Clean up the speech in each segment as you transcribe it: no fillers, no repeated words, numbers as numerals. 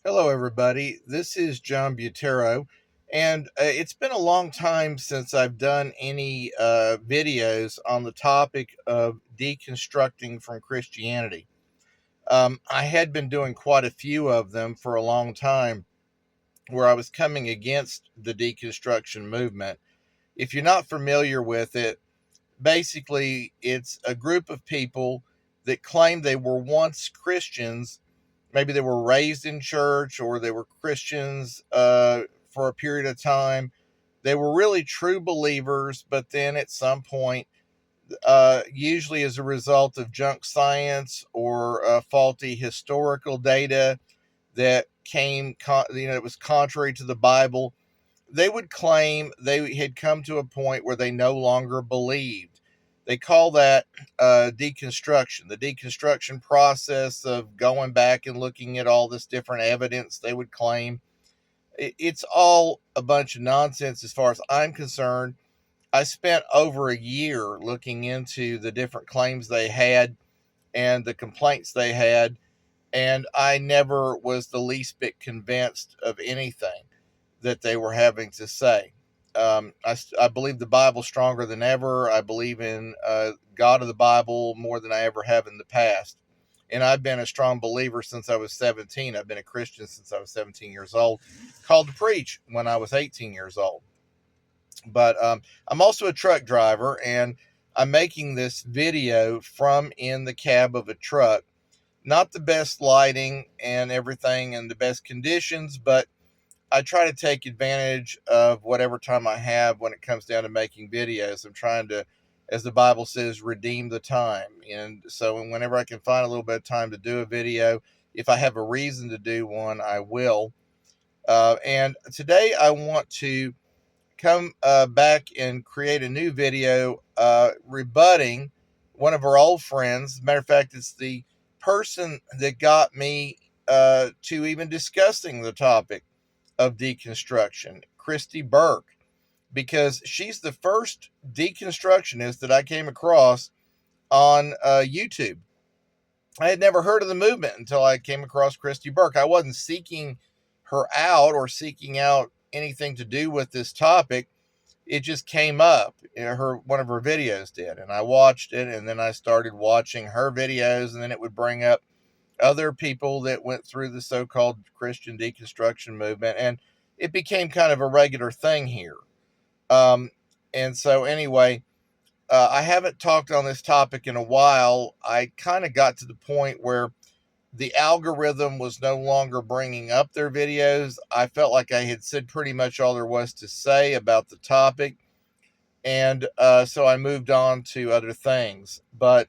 Hello, everybody. This is John Butero, and it's been a long time since I've done any videos on the topic of deconstructing from Christianity. I had been doing quite a few of them for a long time where I was coming against the deconstruction movement. If you're not familiar with it, basically it's a group of people that claim they were once Christians. Maybe they were raised in church or they were Christians for a period of time. They were really true believers, but then at some point, usually as a result of junk science or faulty historical data that it was contrary to the Bible, they would claim they had come to a point where they no longer believed. They call that deconstruction, the deconstruction process of going back and looking at all this different evidence. They would claim it's all a bunch of nonsense as far as I'm concerned. I spent over a year looking into the different claims they had and the complaints they had, and I never was the least bit convinced of anything that they were having to say. I believe the Bible stronger than ever. I believe in God of the Bible more than I ever have in the past. And I've been a strong believer since I was 17. I've been a Christian since I was 17 years old, called to preach when I was 18 years old. But I'm also a truck driver, and I'm making this video from in the cab of a truck. Not the best lighting and everything and the best conditions, but I try to take advantage of whatever time I have when it comes down to making videos. I'm trying to, as the Bible says, redeem the time. And so whenever I can find a little bit of time to do a video, if I have a reason to do one, I will. And today I want to come back and create a new video rebutting one of our old friends. As a matter of fact, it's the person that got me to even discussing the topic of deconstruction, Kristi Burke, because she's the first deconstructionist that I came across on YouTube. I had never heard of the movement until I came across Kristi Burke. I wasn't seeking her out or seeking out anything to do with this topic. It just came up. One of her videos did, and I watched it, and then I started watching her videos, and then it would bring up other people that went through the so-called Christian deconstruction movement, and it became kind of a regular thing here. Um, and so anyway, I haven't talked on this topic in a while. I kind of got to the point where the algorithm was no longer bringing up their videos. I felt like I had said pretty much all there was to say about the topic, and so I moved on to other things. But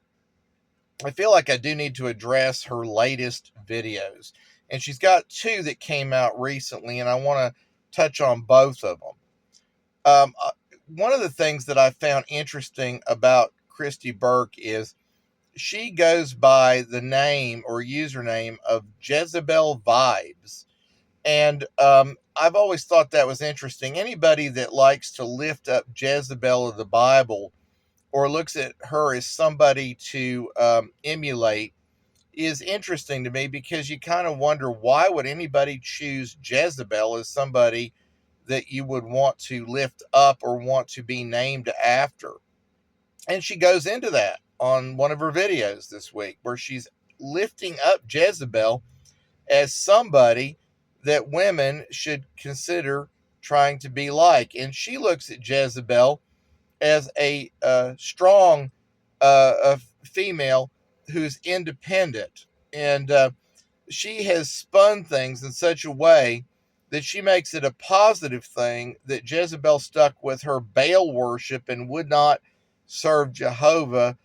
I feel like I do need to address her latest videos. And she's got two that came out recently, and I want to touch on both of them. One of the things that I found interesting about Kristi Burke is she goes by the name or username of Jezebel Vibes. And I've always thought that was interesting. Anybody that likes to lift up Jezebel of the Bible or looks at her as somebody to emulate is interesting to me, because you kind of wonder, why would anybody choose Jezebel as somebody that you would want to lift up or want to be named after? And she goes into that on one of her videos this week, where she's lifting up Jezebel as somebody that women should consider trying to be like. And she looks at Jezebel as a strong a female who's independent. And she has spun things in such a way that she makes it a positive thing that Jezebel stuck with her Baal worship and would not serve Jehovah,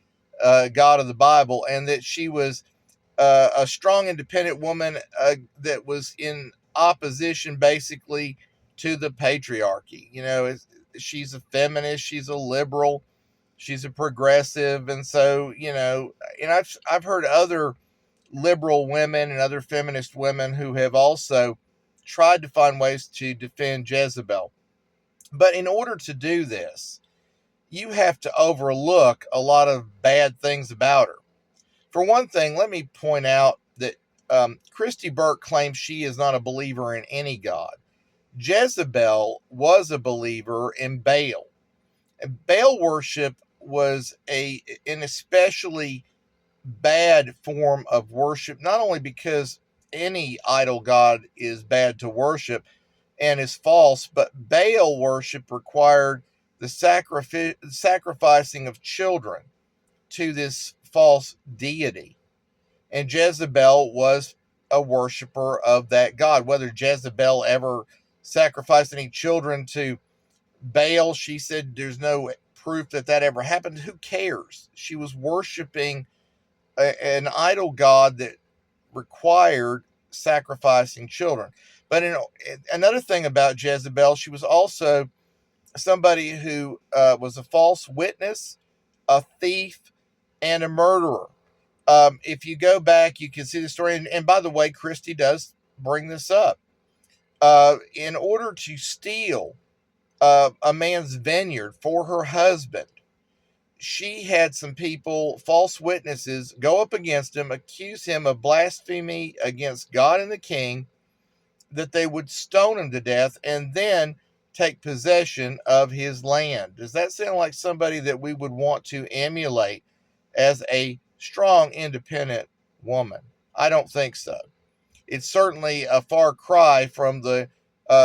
God of the Bible, and that she was a strong, independent woman that was in opposition basically to the patriarchy. She's a feminist, she's a liberal, she's a progressive, and so and I've heard other liberal women and other feminist women who have also tried to find ways to defend Jezebel. But in order to do this, you have to overlook a lot of bad things about her. For one thing, let me point out that Kristi Burke claims she is not a believer in any god. Jezebel was a believer in Baal. And Baal worship was an especially bad form of worship, not only because any idol god is bad to worship and is false, but Baal worship required the sacrificing of children to this false deity. And Jezebel was a worshiper of that god. Whether Jezebel ever sacrificed any children to Baal, she said there's no proof that that ever happened. Who cares? She was worshiping an idol god that required sacrificing children. But another thing about Jezebel, she was also somebody who was a false witness, a thief, and a murderer. If you go back, you can see the story. And by the way, Kristi does bring this up. In order to steal a man's vineyard for her husband, she had some people, false witnesses, go up against him, accuse him of blasphemy against God and the king, that they would stone him to death, and then take possession of his land. Does that sound like somebody that we would want to emulate as a strong, independent woman? I don't think so. It's certainly a far cry from the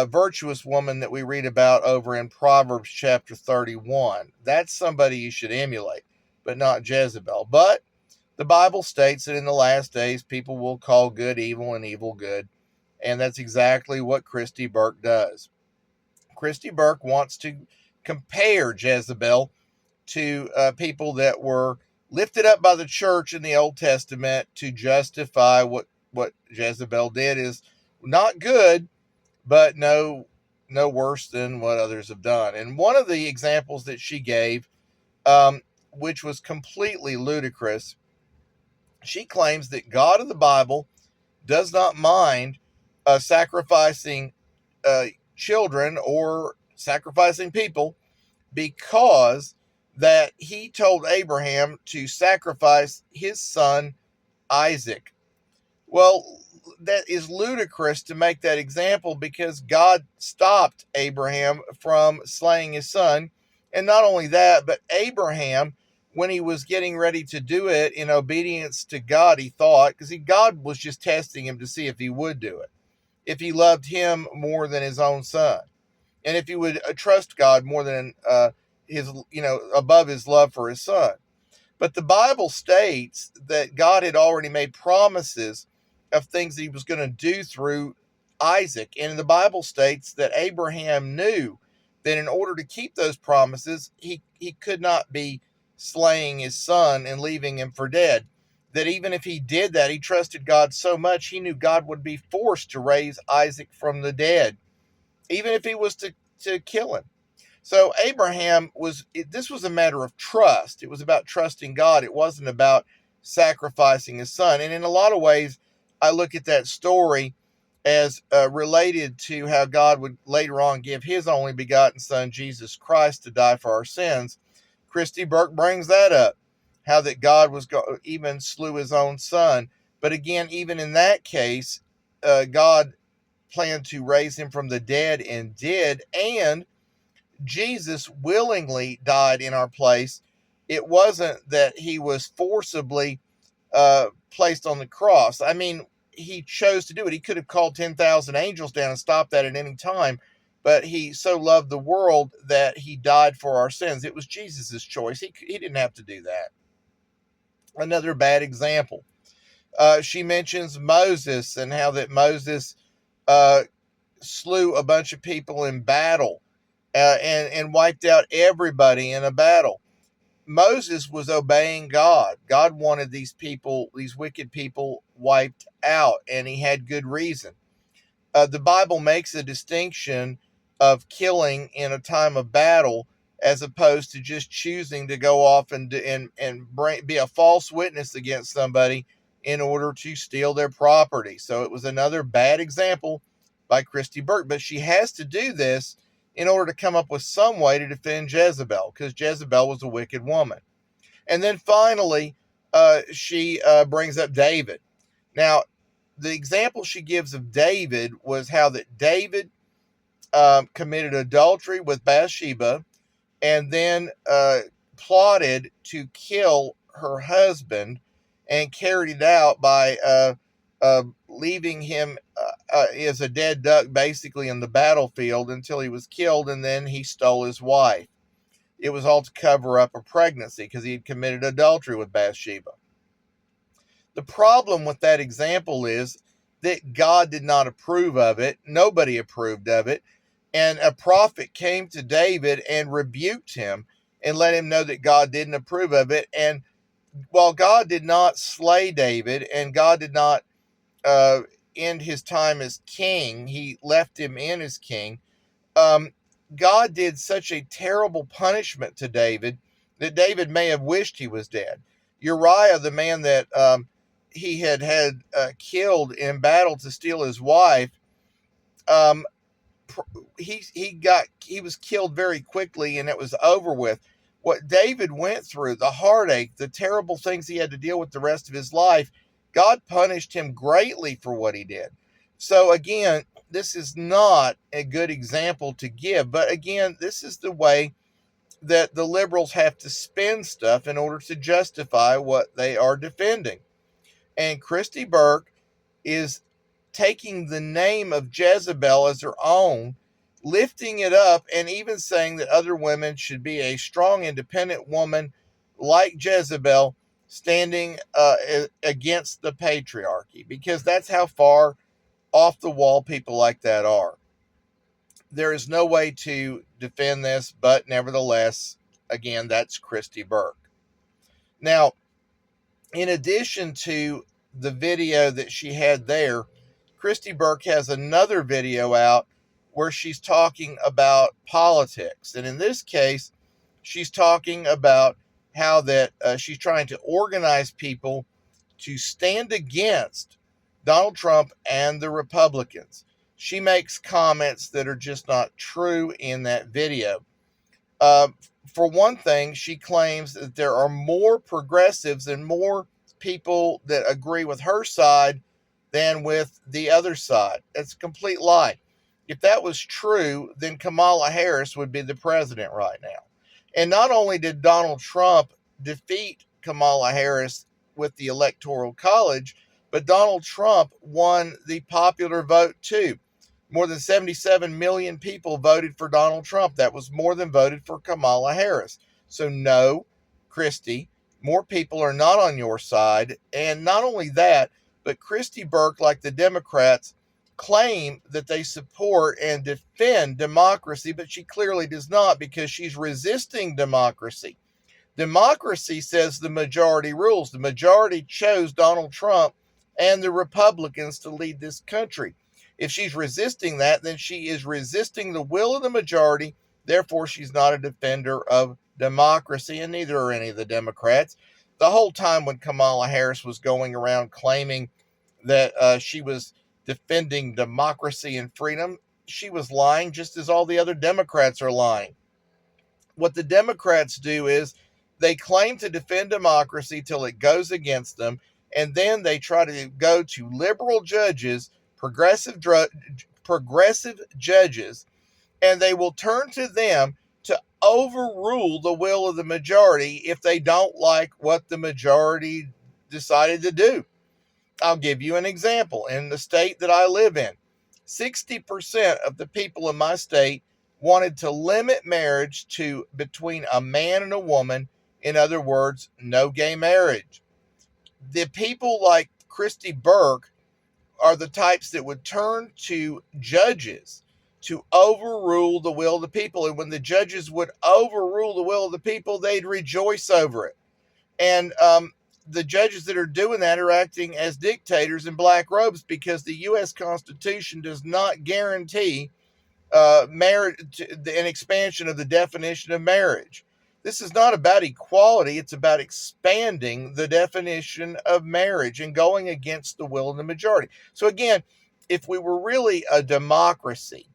virtuous woman that we read about over in Proverbs chapter 31. That's somebody you should emulate, but not Jezebel. But the Bible states that in the last days, people will call good evil and evil good. And that's exactly what Kristi Burke does. Kristi Burke wants to compare Jezebel to people that were lifted up by the church in the Old Testament to justify what Jezebel did is not good, but no worse than what others have done. And one of the examples that she gave, which was completely ludicrous, she claims that God of the Bible does not mind sacrificing children or sacrificing people, because that he told Abraham to sacrifice his son Isaac. Well, that is ludicrous to make that example, because God stopped Abraham from slaying his son. And not only that, but Abraham, when he was getting ready to do it in obedience to God, he thought, because God was just testing him to see if he would do it, if he loved him more than his own son, and if he would trust God more than his, above his love for his son. But the Bible states that God had already made promises of things that he was going to do through Isaac. And the Bible states that Abraham knew that in order to keep those promises, he could not be slaying his son and leaving him for dead. That even if he did that, he trusted God so much, he knew God would be forced to raise Isaac from the dead, even if he was to kill him. So this was a matter of trust. It was about trusting God. It wasn't about sacrificing his son. And in a lot of ways, I look at that story as related to how God would later on give his only begotten son, Jesus Christ, to die for our sins. Kristi Burke brings that up, how that God even slew his own son. But again, even in that case, God planned to raise him from the dead and did, and Jesus willingly died in our place. It wasn't that he was forcibly placed on the cross. I mean, he chose to do it. He could have called 10,000 angels down and stopped that at any time, but he so loved the world that he died for our sins. It was Jesus's choice. He didn't have to do that. Another bad example. She mentions Moses and how that Moses slew a bunch of people in battle and wiped out everybody in a battle. Moses was obeying God. God wanted these wicked people, wiped out, and he had good reason. The Bible makes a distinction of killing in a time of battle as opposed to just choosing to go off and be a false witness against somebody in order to steal their property. So it was another bad example by Kristi Burke, but she has to do this in order to come up with some way to defend Jezebel, because Jezebel was a wicked woman. And then finally, she brings up David. Now, the example she gives of David was how that David committed adultery with Bathsheba, and then plotted to kill her husband, and carried it out by leaving him as a dead duck basically in the battlefield until he was killed, and then he stole his wife. It was all to cover up a pregnancy because he had committed adultery with Bathsheba. The problem with that example is that God did not approve of it. Nobody approved of it. And a prophet came to David and rebuked him and let him know that God didn't approve of it. And while God did not slay David, and God did not end his time as king, he left him in as king. God did such a terrible punishment to David that David may have wished he was dead. Uriah, the man that he had killed in battle to steal his wife, um, he was killed very quickly, and it was over with. What David went through, the heartache, the terrible things he had to deal with the rest of his life, God punished him greatly for what he did. So again, this is not a good example to give, but again, this is the way that the liberals have to spin stuff in order to justify what they are defending. And Kristi Burke is taking the name of Jezebel as her own, lifting it up, and even saying that other women should be a strong, independent woman like Jezebel, standing against the patriarchy, because that's how far off the wall people like that are. There is no way to defend this, but nevertheless, again, that's Kristi Burke. Now, in addition to the video that she had there, Kristi Burke has another video out where she's talking about politics. And in this case, she's talking about how that she's trying to organize people to stand against Donald Trump and the Republicans. She makes comments that are just not true in that video. Uh, for one thing, she claims that there are more progressives and more people that agree with her side than with the other side. That's a complete lie. If that was true, then Kamala Harris would be the president right now. And not only did Donald Trump defeat Kamala Harris with the Electoral College, but Donald Trump won the popular vote too. More than 77 million people voted for Donald Trump. That was more than voted for Kamala Harris. So no, Kristi, more people are not on your side. And not only that, but Kristi Burke, like the Democrats, claim that they support and defend democracy, but she clearly does not, because she's resisting democracy. Democracy says the majority rules. The majority chose Donald Trump and the Republicans to lead this country. If she's resisting that, then she is resisting the will of the majority. Therefore, she's not a defender of democracy, and neither are any of the Democrats. The whole time when Kamala Harris was going around claiming that she was defending democracy and freedom, she was lying, just as all the other Democrats are lying. What the Democrats do is they claim to defend democracy till it goes against them, and then they try to go to liberal judges, progressive judges, and they will turn to them to overrule the will of the majority if they don't like what the majority decided to do. I'll give you an example. In the state that I live in, 60% of the people in my state wanted to limit marriage to between a man and a woman. In other words, no gay marriage. The people like Kristi Burke are the types that would turn to judges to overrule the will of the people. And when the judges would overrule the will of the people, they'd rejoice over it. And the judges that are doing that are acting as dictators in black robes, because the U.S. Constitution does not guarantee marriage, an expansion of the definition of marriage. This is not about equality. It's about expanding the definition of marriage and going against the will of the majority. So again, if we were really a democracy,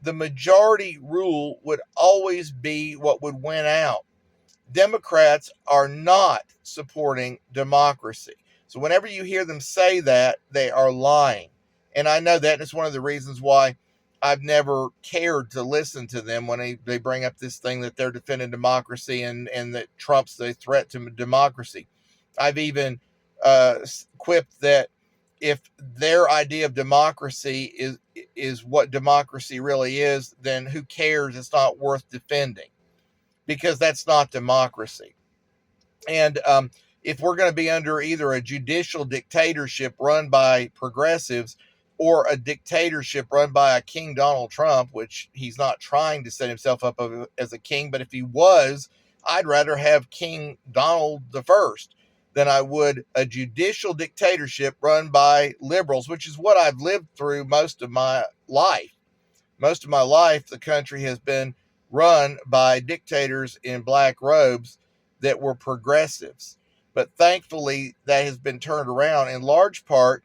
the majority rule would always be what would win out. Democrats are not supporting democracy. So whenever you hear them say that, they are lying. And I know that, and it's one of the reasons why I've never cared to listen to them when they bring up this thing that they're defending democracy, and that Trump's the threat to democracy. I've even quipped that if their idea of democracy is what democracy really is, then who cares? It's not worth defending, because that's not democracy. And if we're going to be under either a judicial dictatorship run by progressives or a dictatorship run by a King Donald Trump, which he's not trying to set himself up as a king, but if he was, I'd rather have King Donald the First than I would a judicial dictatorship run by liberals, which is what I've lived through most of my life. Most of my life, the country has been run by dictators in black robes that were progressives. But thankfully, that has been turned around in large part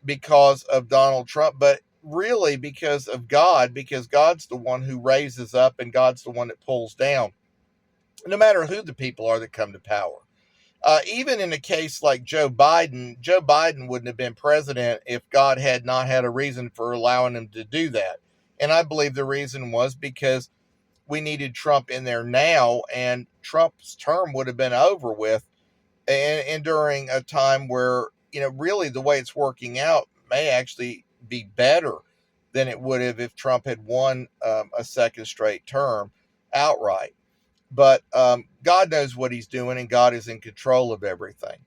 because of Donald Trump, but really because of God, because God's the one who raises up and God's the one that pulls down, no matter who the people are that come to power. Even in a case like Joe Biden wouldn't have been president if God had not had a reason for allowing him to do that. And I believe the reason was because we needed Trump in there now, and Trump's term would have been over with, and during a time where, really the way it's working out may actually be better than it would have if Trump had won a second straight term outright. But God knows what he's doing, and God is in control of everything.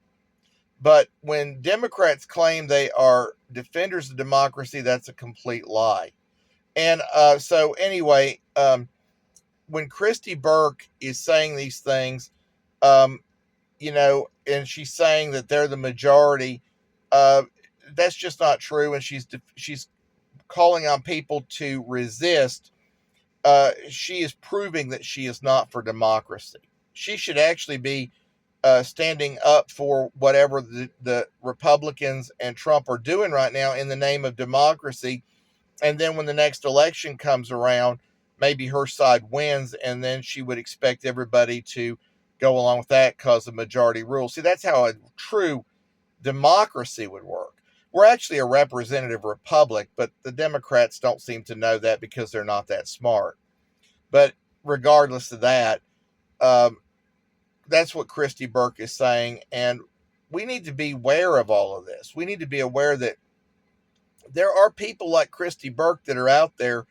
But when Democrats claim they are defenders of democracy, that's a complete lie. And so anyway, when Kristi Burke is saying these things, um, and she's saying that they're the majority, uh, that's just not true. And she's calling on people to resist. She is proving that she is not for democracy. She should actually be standing up for whatever the Republicans and Trump are doing right now in the name of democracy. And then when the next election comes around, maybe her side wins, and then she would expect everybody to go along with that because of majority rule. See, that's how a true democracy would work. We're actually a representative republic, but the Democrats don't seem to know that because they're not that smart. But regardless of that, um, that's what Kristi Burke is saying, and we need to be aware of all of this. We need to be aware that there are people like Kristi Burke that are out there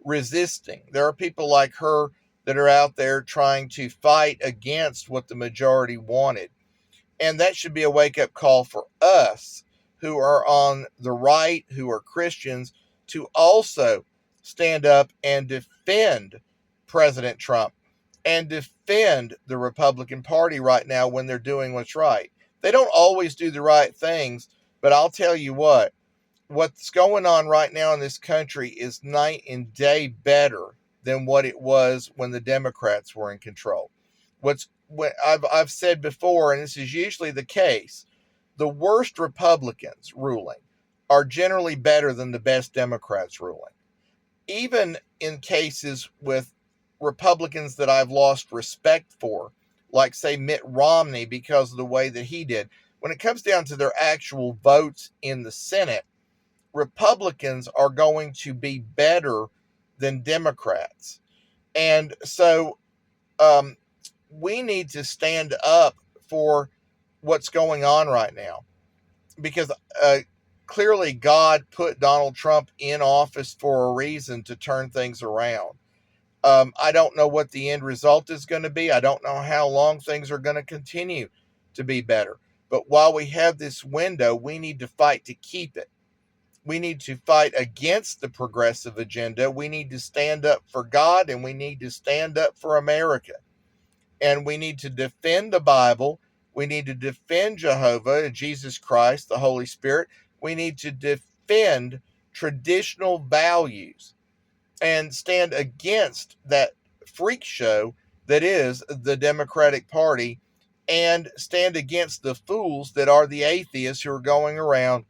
resisting. There are people like her that are out there trying to fight against what the majority wanted. And that should be a wake-up call for us who are on the right, who are Christians, to also stand up and defend President Trump and defend the Republican Party right now when they're doing what's right. They don't always do the right things, but I'll tell you what's going on right now in this country is night and day better than what it was when the Democrats were in control. What I've said before, and this is usually the case, the worst Republicans ruling are generally better than the best Democrats ruling. Even in cases with Republicans that I've lost respect for, like, say, Mitt Romney, because of the way that he did, when it comes down to their actual votes in the Senate, Republicans are going to be better than Democrats. And so we need to stand up for what's going on right now, because clearly God put Donald Trump in office for a reason, to turn things around. I don't know what the end result is going to be. I don't know how long things are going to continue to be better. But while we have this window, we need to fight to keep it. We need to fight against the progressive agenda. We need to stand up for God, and we need to stand up for America. And we need to defend the Bible. We need to defend Jehovah, Jesus Christ, the Holy Spirit. We need to defend traditional values and stand against that freak show that is the Democratic Party, and stand against the fools that are the atheists who are going around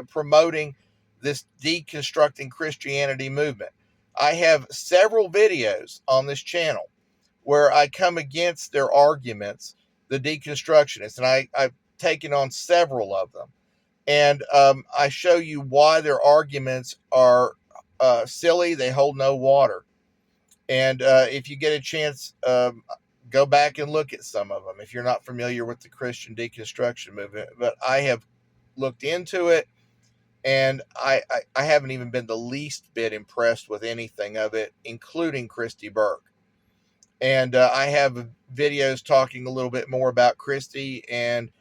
promoting this deconstructing Christianity movement. I have several videos on this channel where I come against their arguments the deconstructionists, and I've taken on several of them. And I show you why their arguments are silly. They hold no water. And if you get a chance, go back and look at some of them if you're not familiar with the Christian deconstruction movement. But I have looked into it, and I haven't even been the least bit impressed with anything of it, including Kristi Burke. And I have videos talking a little bit more about Kristi and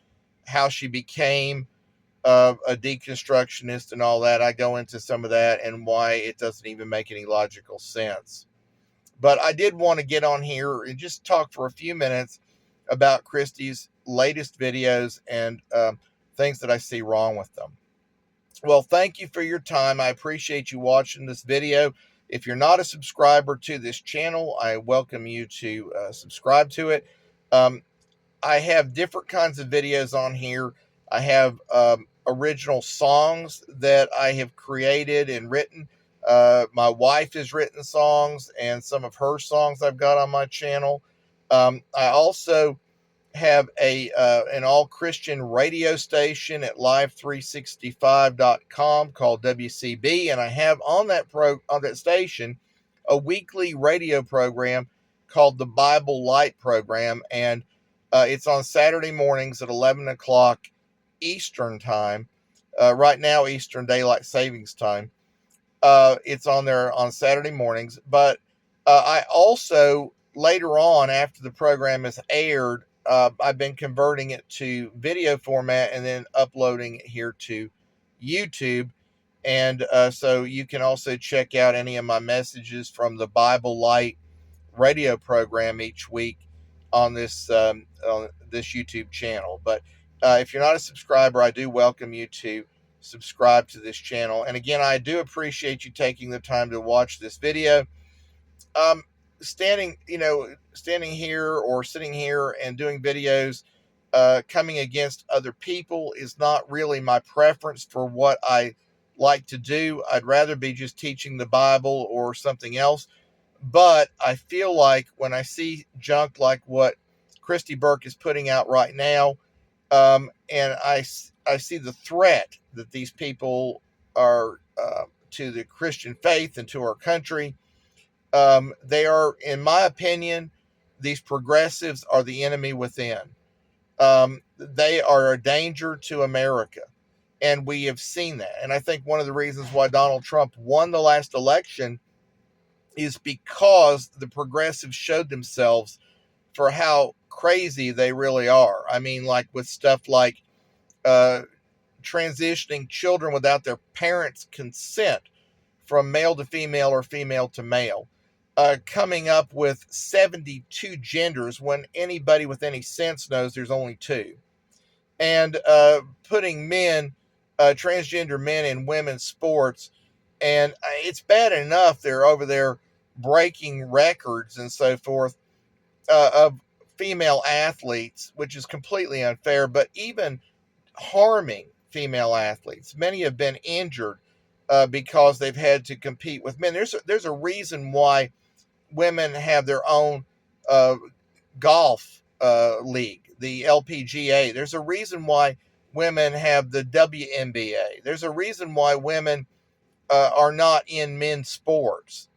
how she became a deconstructionist and all that. I go into some of that and why it doesn't even make any logical sense. But I did want to get on here and just talk for a few minutes about Kristi's latest videos and things that I see wrong with them. Well, thank you for your time. I appreciate you watching this video. If you're not a subscriber to this channel, I welcome you to subscribe to it. I have different kinds of videos on here. I have original songs that I have created and written. My wife has written songs, and some of her songs I've got on my channel. I also have an all-Christian radio station at live365.com called WCB, and I have on that station a weekly radio program called the Bible Light program, and it's on Saturday mornings at 11 o'clock Eastern time. Right now, Eastern Daylight Savings Time. It's on there on Saturday mornings, but I also, later on, after the program is aired, I've been converting it to video format and then uploading it here to YouTube. And so you can also check out any of my messages from the Bible Light radio program each week on this YouTube channel. But if you're not a subscriber, I do welcome you to subscribe to this channel. And again, I do appreciate you taking the time to watch this video. Standing here or sitting here and doing videos coming against other people is not really my preference for what I like to do. I'd rather be just teaching the Bible or something else. But I feel like when I see junk like what Kristi Burke is putting out right now, and I see the threat that these people are to the Christian faith and to our country, they are, in my opinion, these progressives are the enemy within. They are a danger to America, and we have seen that. And I think one of the reasons why Donald Trump won the last election is because the progressives showed themselves for how crazy they really are. I mean, like with stuff like transitioning children without their parents' consent from male to female or female to male, coming up with 72 genders when anybody with any sense knows there's only two, and putting transgender men in women's sports. And it's bad enough they're over there breaking records and so forth of female athletes, which is completely unfair, but even harming female athletes. Many have been injured because they've had to compete with men. There's a reason why women have their own golf league, the LPGA. There's a reason why women have the WNBA. There's a reason why women are not in men's sports.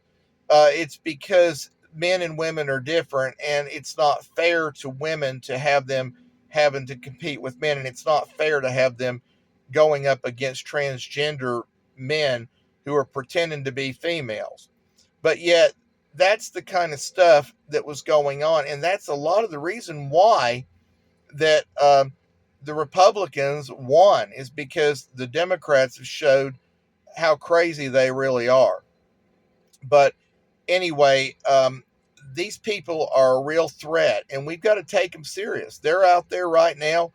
It's because men and women are different, and it's not fair to women to have them having to compete with men, and it's not fair to have them going up against transgender men who are pretending to be females. But yet, that's the kind of stuff that was going on, and that's a lot of the reason why that the Republicans won, is because the Democrats have showed how crazy they really are. But anyway, these people are a real threat, and we've got to take them serious. They're out there right now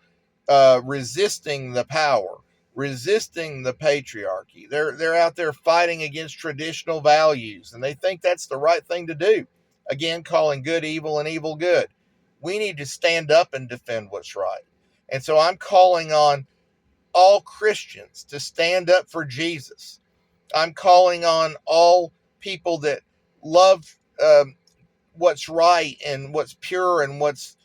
resisting the power, resisting the patriarchy. They're out there fighting against traditional values, and they think that's the right thing to do. Again, calling good evil and evil good. We need to stand up and defend what's right. And so I'm calling on all Christians to stand up for Jesus. I'm calling on all people that love what's right and what's pure and what's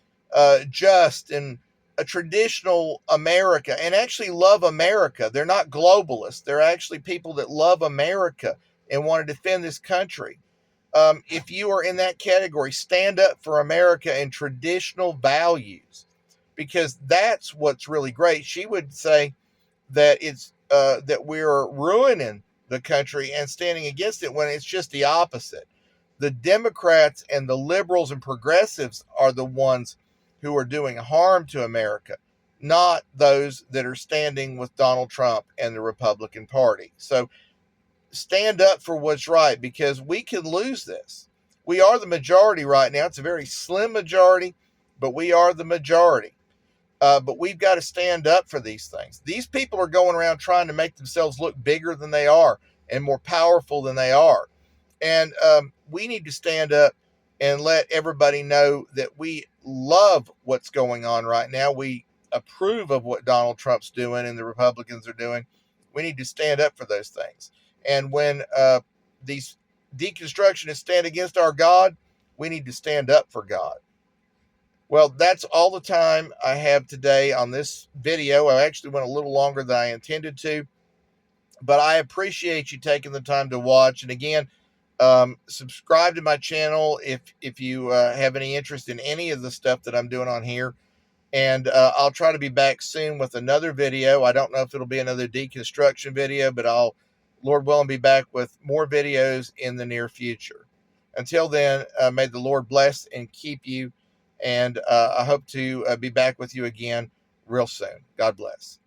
just and a traditional America and actually love America. They're not globalists. They're actually people that love America and want to defend this country. If you are in that category, stand up for America and traditional values, because that's what's really great. She would say that it's that we're ruining the country and standing against it, when it's just the opposite. The Democrats and the liberals and progressives are the ones who are doing harm to America, not those that are standing with Donald Trump and the Republican Party. So stand up for what's right, because we could lose this. We are the majority right now. It's a very slim majority, but we are the majority. But we've got to stand up for these things. These people are going around trying to make themselves look bigger than they are and more powerful than they are. And we need to stand up and let everybody know that we love what's going on right now. We approve of what Donald Trump's doing and the Republicans are doing. We need to stand up for those things. And when these deconstructionists stand against our God, we need to stand up for God. Well, that's all the time I have today on this video. I actually went a little longer than I intended to, but I appreciate you taking the time to watch. And again, subscribe to my channel if you have any interest in any of the stuff that I'm doing on here. And I'll try to be back soon with another video. I don't know if it'll be another deconstruction video, but I'll, Lord willing, be back with more videos in the near future. Until then, may the Lord bless and keep you. And I hope to be back with you again real soon. God bless.